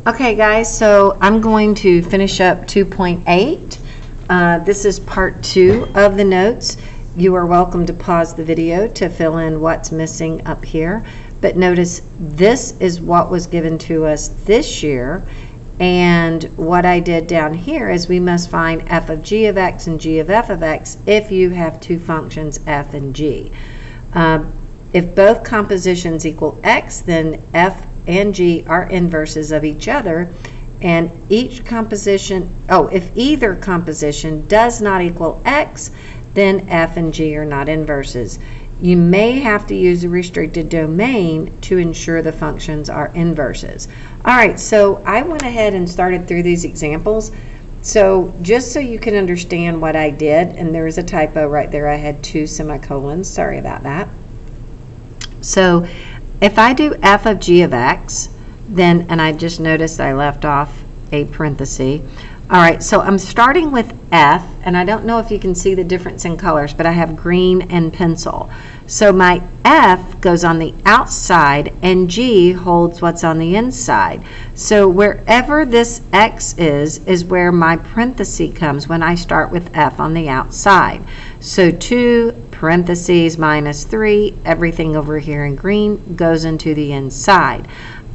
Okay guys, so I'm going to finish up 2.8. This is part 2 of the notes. You are welcome to pause the video to fill in what's missing up here. But notice this is what was given to us this year. And what I did down here is we must find f of g of x and g of f of x if you have two functions f and g. If both compositions equal x, then f and g are inverses of each other, and each composition, if either composition does not equal x, then f and g are not inverses. You may have to use a restricted domain to ensure the functions are inverses. Alright, so I went ahead and started through these examples. So just so you can understand what I did, and there was a typo right there, I had 2 semicolons, sorry about that. So if I do f of g of x, then, and I just noticed I left off a parenthesis. Alright, so I'm starting with f, and I don't know if you can see the difference in colors, but I have green and pencil. So my f goes on the outside, and g holds what's on the inside. So wherever this x is where my parenthesis comes when I start with f on the outside. So 2 parentheses minus 3, everything over here in green goes into the inside.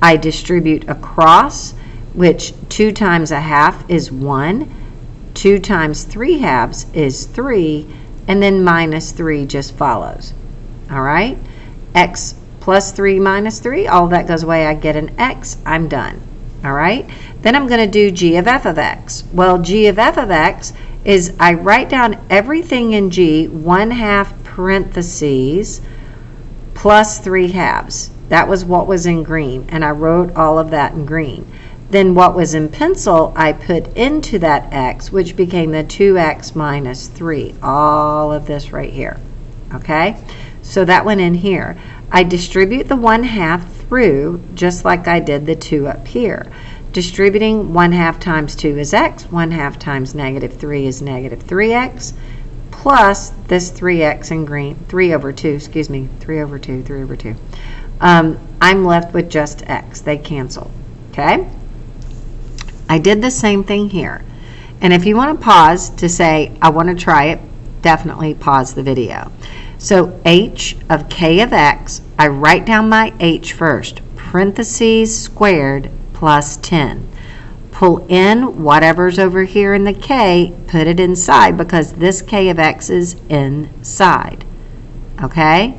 I distribute across, which 2 times a half is 1, 2 times 3 halves is 3, and then minus 3 just follows. All right, x plus 3 minus 3, all that goes away, I get an x, I'm done. All right, then I'm going to do g of f of x. Well, g of f of x is I write down everything in g, 1/2 parentheses plus 3 halves. That was what was in green, and I wrote all of that in green. Then what was in pencil, I put into that x, which became the 2x minus 3. All of this right here. Okay? So that went in here. I distribute the 1/2 through, just like I did the 2 up here. Distributing 1/2 times 2 is x, 1/2 times negative 3 is negative 3x, plus this 3x in green, 3 over 2, excuse me, 3 over 2, 3 over 2. I'm left with just x. They cancel. Okay? I did the same thing here. And if you want to pause to say, I want to try it, definitely pause the video. So h of k of x, I write down my h first, parentheses squared plus 10. Pull in whatever's over here in the k, put it inside because this k of x is inside. Okay?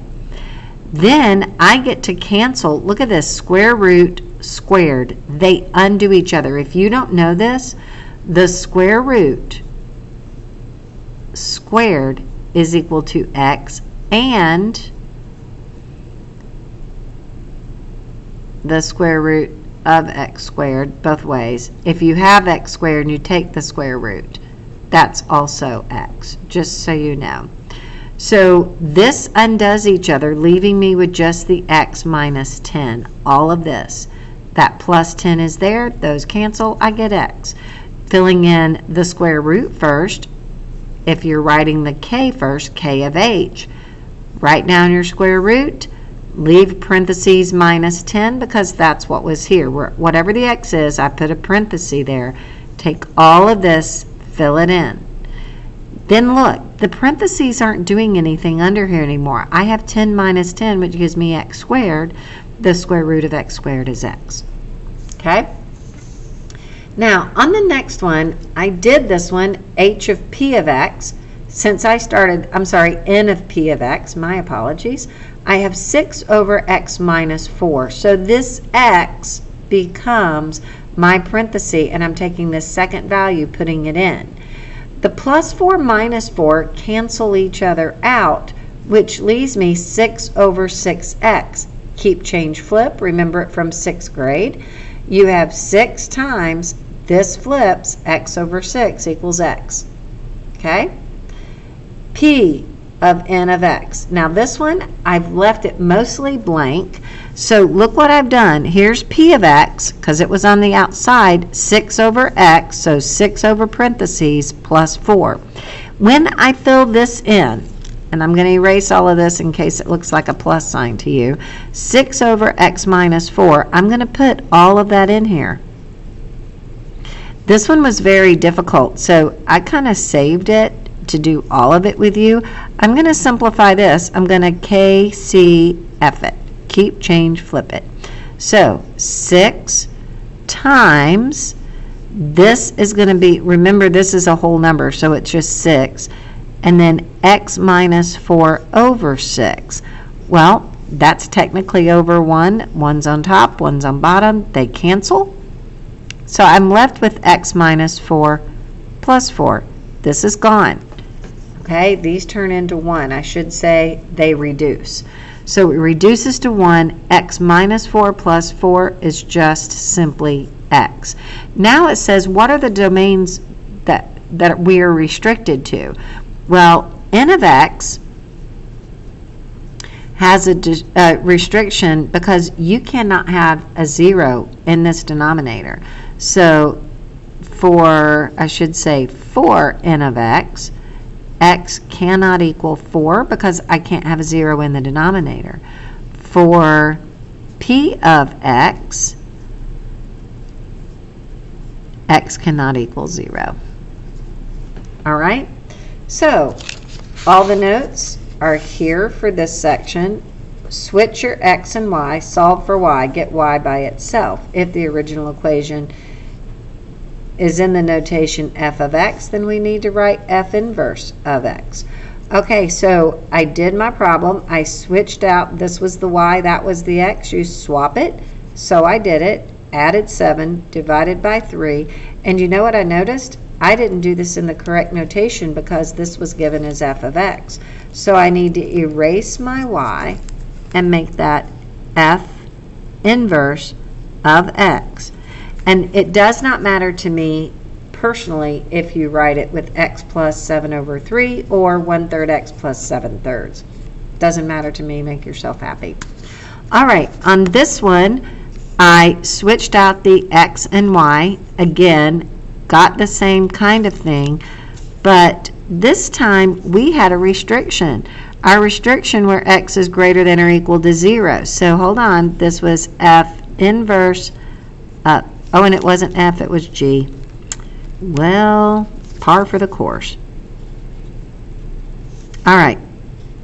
Then I get to cancel, look at this, square root squared. They undo each other. If you don't know this, the square root squared is equal to x and the square root of x squared, both ways. If you have x squared and you take the square root, that's also x, just so you know. So this undoes each other, leaving me with just the x minus 10. All of this. That plus 10 is there, those cancel, I get x. Filling in the square root first, if you're writing the k first, k of h. Write down your square root, leave parentheses minus 10 because that's what was here. Whatever the x is, I put a parenthesis there. Take all of this, fill it in. Then look, the parentheses aren't doing anything under here anymore. I have 10 minus 10, which gives me x squared. The square root of x squared is x. Okay? Now, on the next one, I did this one, h of p of x. Since I started, n of p of x, my apologies, I have 6 over x minus 4. So this x becomes my parenthesis, and I'm taking this second value, putting it in. The plus 4 minus 4 cancel each other out, which leaves me 6 over 6x. Keep, change, flip. Remember it from 6th grade. You have 6 times this flips, x over 6 equals x. Okay? P of n of x. Now this one, I've left it mostly blank. So look what I've done. Here's p of x, because it was on the outside, 6 over x, so 6 over parentheses plus 4. When I fill this in, and I'm going to erase all of this in case it looks like a plus sign to you, 6 over x minus 4, I'm going to put all of that in here. This one was very difficult, so I kind of saved it to do all of it with you. I'm going to simplify this. I'm going to KCF it. Keep, change, flip it. So 6 times, this is going to be, remember this is a whole number, so it's just 6, and then x minus 4 over 6. Well, that's technically over 1. One's on top, one's on bottom. They cancel. So I'm left with x minus 4 plus 4. This is gone. Okay, these turn into 1. I should say they reduce. So it reduces to 1. X minus 4 plus 4 is just simply x. Now it says, what are the domains that we are restricted to? Well, n of x has a restriction because you cannot have a 0 in this denominator. So for n of x, x cannot equal 4 because I can't have a 0 in the denominator. For p of x, x cannot equal 0. All right? So all the notes are here for this section. Switch your x and y, solve for y, get y by itself. If the original equation is in the notation f of x, then we need to write f inverse of x. Okay, so I did my problem. I switched out, this was the y, that was the x. You swap it. So I did it, added 7, divided by 3. And you know what I noticed? I didn't do this in the correct notation because this was given as f of x. So I need to erase my y and make that f inverse of x. And it does not matter to me personally if you write it with x plus 7 over 3 or 1/3 x plus 7/3. Doesn't matter to me. Make yourself happy. All right, on this one, I switched out the x and y. Again, got the same kind of thing, but this time we had a restriction. Our restriction where x is greater than or equal to 0. So hold on, this was f inverse, oh, and it wasn't f, it was g. Well, par for the course. All right,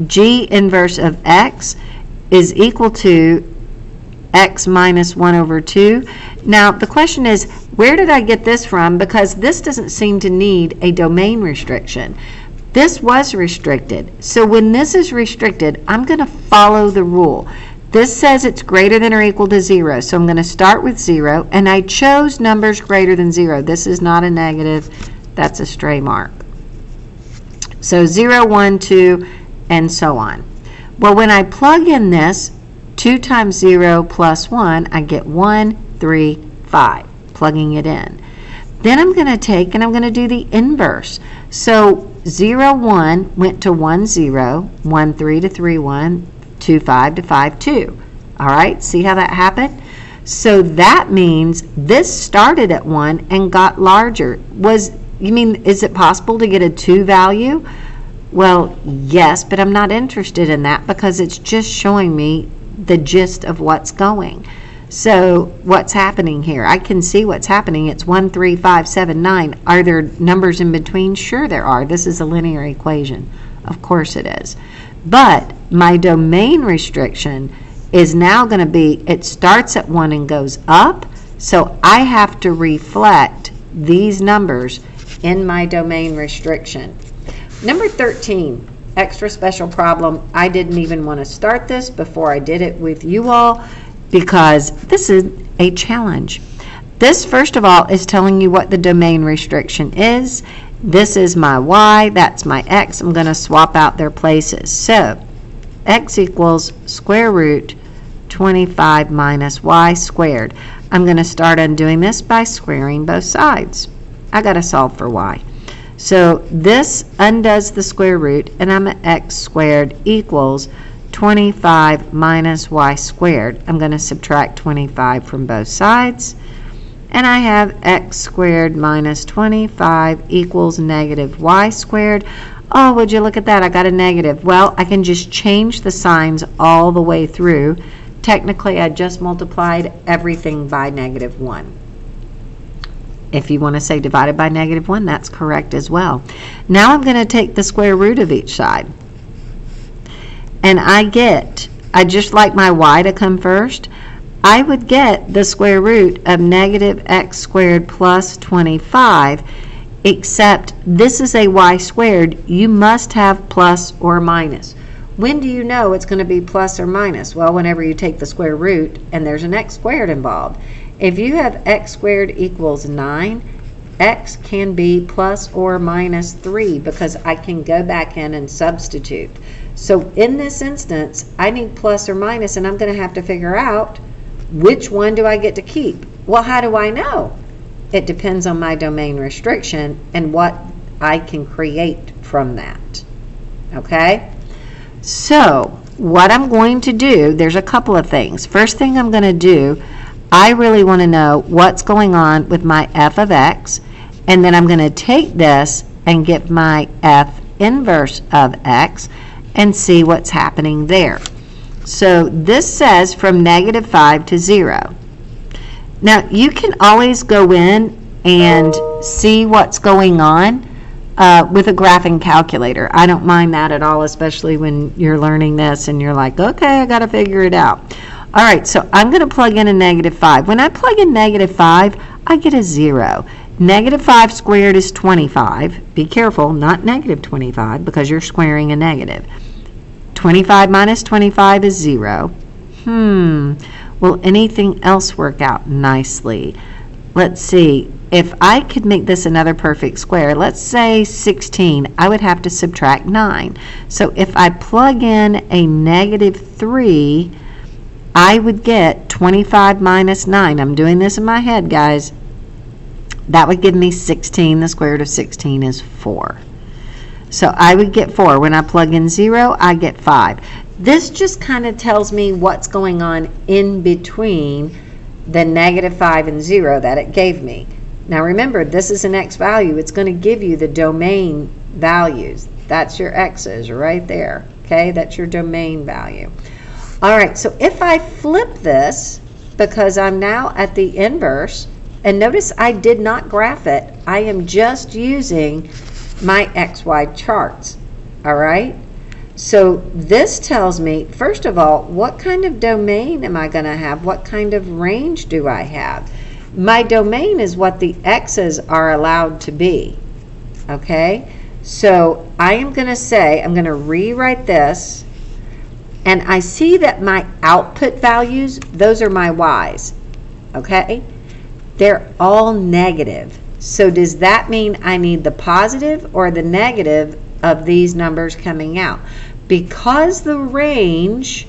g inverse of x is equal to x minus 1 over 2. Now, the question is, where did I get this from? Because this doesn't seem to need a domain restriction. This was restricted. So when this is restricted, I'm going to follow the rule. This says it's greater than or equal to 0. So I'm going to start with 0. And I chose numbers greater than 0. This is not a negative. That's a stray mark. So 0, 1, 2, and so on. Well, when I plug in this, 2 times 0 plus 1, I get 1, 3, 5, plugging it in. Then I'm going to take and I'm going to do the inverse. So 0, 1 went to 1, 0, 1, 3 to 3, 1, 2, 5 to 5, 2. All right, see how that happened? So that means this started at 1 and got larger. Is it possible to get a 2 value? Well, yes, but I'm not interested in that because it's just showing me the gist of what's going. So what's happening here? I can see what's happening. It's 1, 3, 5, 7, 9. Are there numbers in between? Sure there are. This is a linear equation. Of course it is. But my domain restriction is now going to be, it starts at 1 and goes up. So I have to reflect these numbers in my domain restriction. Number 13. Extra special problem. I didn't even want to start this before I did it with you all because this is a challenge. This, first of all, is telling you what the domain restriction is. This is my y, that's my x. I'm going to swap out their places. So x equals square root 25 minus y squared. I'm going to start undoing this by squaring both sides. I got to solve for y. So this undoes the square root, and I'm at x squared equals 25 minus y squared. I'm going to subtract 25 from both sides, and I have x squared minus 25 equals negative y squared. Oh, would you look at that? I got a negative. Well, I can just change the signs all the way through. Technically, I just multiplied everything by -1. If you want to say divided by -1, that's correct as well. Now I'm going to take the square root of each side. And I just like my y to come first. I would get the square root of -x squared plus 25, except this is a y squared. You must have plus or minus. When do you know it's going to be plus or minus? Well, whenever you take the square root and there's an x squared involved. If you have x squared equals 9, x can be plus or minus 3 because I can go back in and substitute. So in this instance, I need plus or minus, and I'm going to have to figure out which one do I get to keep. Well, how do I know? It depends on my domain restriction and what I can create from that. Okay? So what I'm going to do, there's a couple of things. First thing I'm going to do, I really want to know what's going on with my f of x, and then I'm going to take this and get my f inverse of x and see what's happening there. So this says from -5 to 0. Now you can always go in and see what's going on with a graphing calculator. I don't mind that at all, especially when you're learning this and you're like, okay, I got to figure it out. All right, so I'm going to plug in a -5. When I plug in -5, I get a 0. -5 squared is 25. Be careful, not -25, because you're squaring a negative. 25 minus 25 is 0. Will anything else work out nicely? Let's see. If I could make this another perfect square, let's say 16, I would have to subtract 9. So if I plug in a -3, I would get 25 minus 9. I'm doing this in my head, guys. That would give me 16. The square root of 16 is 4. So I would get 4. When I plug in 0, I get 5. This just kind of tells me what's going on in between the -5 and 0 that it gave me. Now remember, this is an x value. It's going to give you the domain values. That's your x's right there. Okay, that's your domain value. All right, so if I flip this, because I'm now at the inverse, and notice I did not graph it. I am just using my XY charts. All right? So this tells me, first of all, what kind of domain am I going to have? What kind of range do I have? My domain is what the x's are allowed to be. Okay? So I am going to say, I'm going to rewrite this, and I see that my output values, those are my y's. Okay? They're all negative. So does that mean I need the positive or the negative of these numbers coming out? Because the range,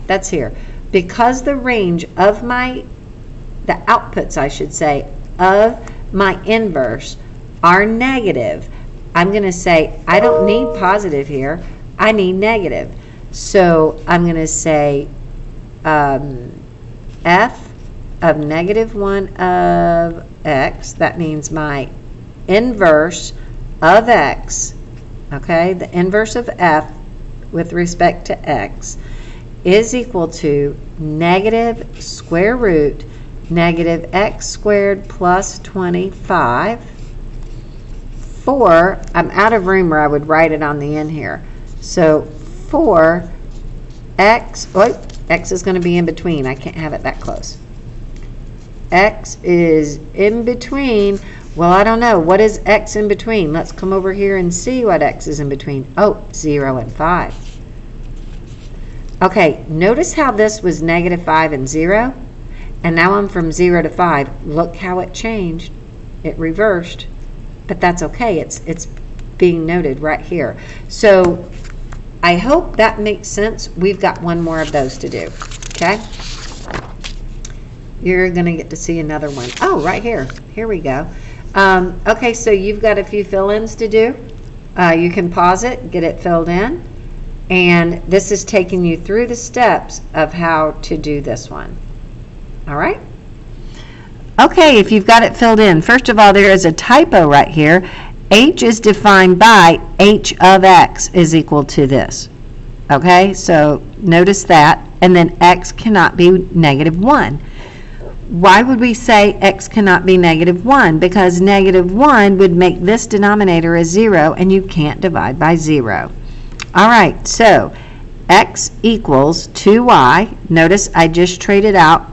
that's here. Because the range of the outputs, I should say, of my inverse are negative, I'm going to say I don't need positive here. I need negative. So I'm going to say f of -1 of x, that means my inverse of x, okay, the inverse of f with respect to x is equal to negative square root -x squared plus 25. 4, I'm out of room where I would write it on the end here. So 4x, x is going to be in between. I can't have it that close. X is in between. Well, I don't know. What is x in between? Let's come over here and see what x is in between. Oh, 0 and 5. Okay, notice how this was -5 and 0, and now I'm from 0 to 5. Look how it changed. It reversed, but that's okay. It's being noted right here. So I hope that makes sense. We've got one more of those to do. Okay? You're going to get to see another one. Oh, right here. Here we go. Okay, so you've got a few fill-ins to do. You can pause it, get it filled in, and this is taking you through the steps of how to do this one. All right? Okay, if you've got it filled in, first of all, there is a typo right here. H is defined by h of x is equal to this. Okay, so notice that, and then x cannot be -1. why would we say x cannot be negative 1? Because negative 1 would make this denominator a 0, and you can't divide by 0. All right, so x equals 2y. Notice I just traded out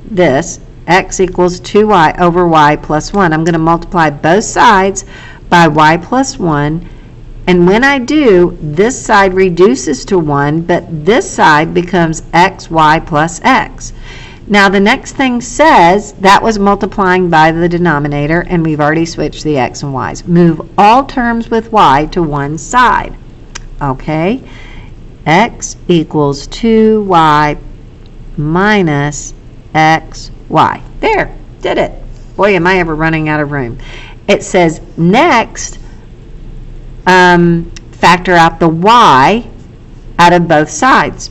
this. X equals 2y over y plus 1. I'm going to multiply both sides by y plus 1. And when I do, this side reduces to 1, but this side becomes xy plus x. Now the next thing says that was multiplying by the denominator, and we've already switched the x and y's. Move all terms with y to one side. Okay? X equals 2y minus xy. There, did it. Boy, am I ever running out of room. It says next, factor out the y out of both sides.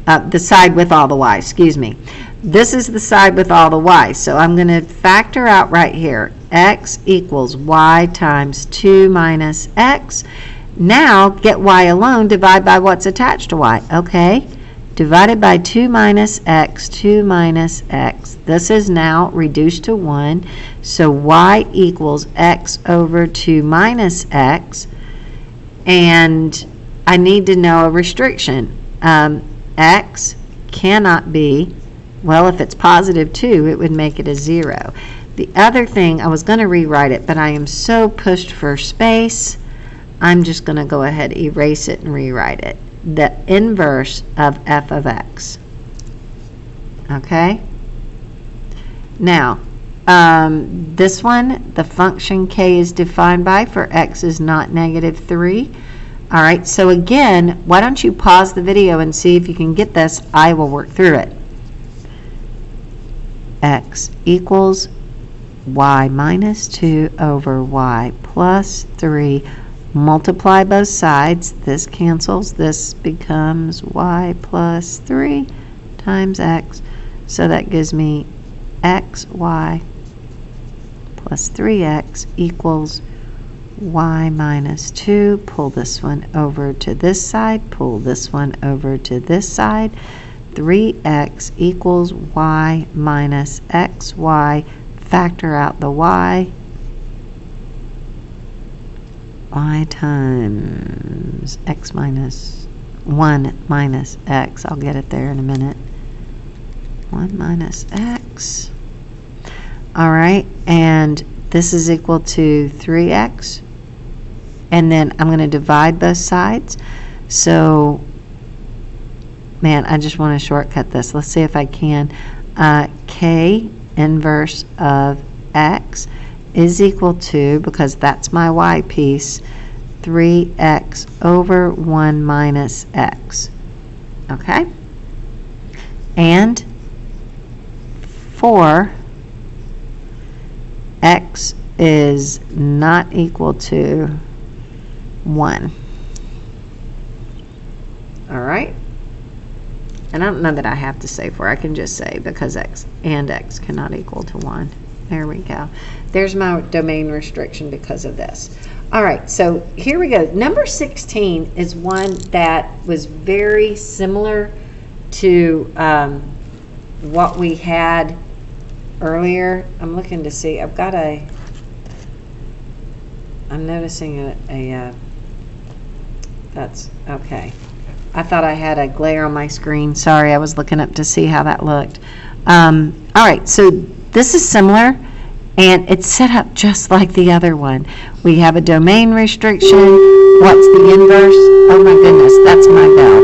The side with all the y, excuse me. This is the side with all the y, so I'm going to factor out right here. X equals y times 2 minus x. Now, get y alone, divide by what's attached to y. Okay, divided by 2 minus x, 2 minus x. This is now reduced to 1, so y equals x over 2 minus x. And I need to know a restriction. X cannot be, well, if it's positive 2, it would make it a 0. The other thing, I was going to rewrite it, but I am so pushed for space, I'm just going to go ahead, erase it, and rewrite it. The inverse of f of x. Okay? Now, this one, the function k is defined by for x is not negative 3. All right, so again, why don't you pause the video and see if you can get this. I will work through it. X equals y minus 2 over y plus 3. Multiply both sides. This cancels. This becomes y plus 3 times x. So that gives me xy plus 3x equals y minus 2, pull this one over to this side, pull this one over to this side, 3x equals y minus xy, factor out the y times x minus 1 minus x, I'll get it there in a minute, 1 minus x, all right, and this is equal to 3x. And then I'm going to divide both sides. So, man, I just want to shortcut this. Let's see if I can. K inverse of x is equal to, because that's my y piece, 3x over 1 minus x. Okay? And for x is not equal to 1. All right? And I don't know that I have to say for. I can just say because x and x cannot equal to 1. There we go. There's my domain restriction because of this. All right, so here we go. Number 16 is one that was very similar to what we had earlier. I'm looking to see. I'm noticing that's okay. I thought I had a glare on my screen. Sorry, I was looking up to see how that looked. All right, so this is similar, and it's set up just like the other one. We have a domain restriction. What's the inverse? Oh my goodness, that's my bell.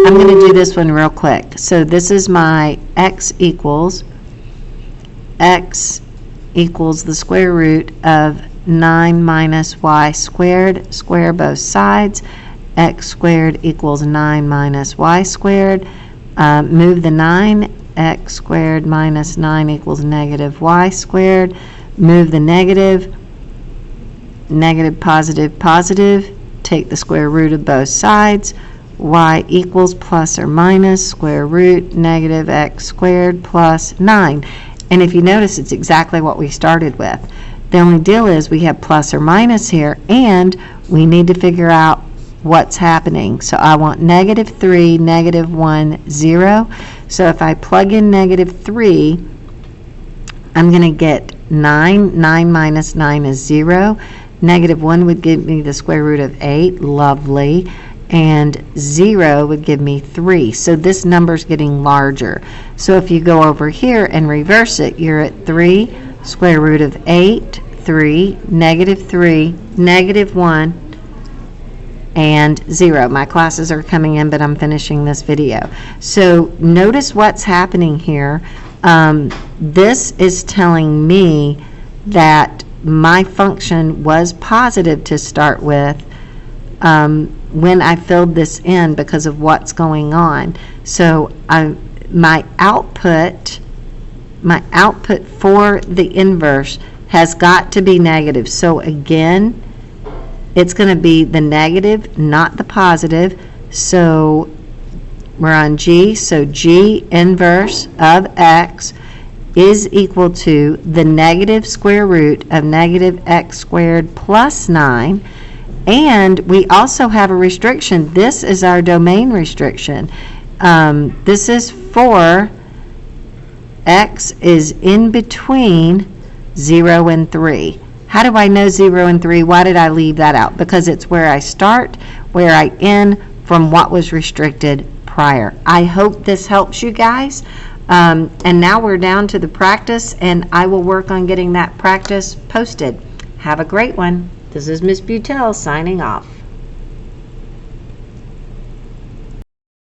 I'm going to do this one real quick. So this is my x equals the square root of 9 minus y squared, square both sides, x squared equals 9 minus y squared, move the 9, x squared minus 9 equals negative y squared, move the negative, negative, positive, positive, take the square root of both sides, y equals plus or minus square root negative x squared plus 9. And if you notice, it's exactly what we started with. The only deal is we have plus or minus here, and we need to figure out what's happening. So I want negative 3, negative 1, 0. So if I plug in -3, I'm going to get 9. 9 minus 9 is 0. -1 would give me the square root of 8. Lovely. And 0 would give me 3. So this number's getting larger. So if you go over here and reverse it, you're at 3, square root of 8, 3, -3, -1, and 0. My classes are coming in, but I'm finishing this video. So notice what's happening here. This is telling me that my function was positive to start with when I filled this in because of what's going on. So my output for the inverse has got to be negative. So again, it's going to be the negative, not the positive. So we're on G. So G inverse of x is equal to the negative square root of -x squared plus 9. And we also have a restriction. This is our domain restriction. This is for x is in between 0 and 3. How do I know 0 and 3? Why did I leave that out? Because it's where I start, where I end from what was restricted prior. I hope this helps you guys. And now we're down to the practice, and I will work on getting that practice posted. Have a great one. This is Miss Butel signing off.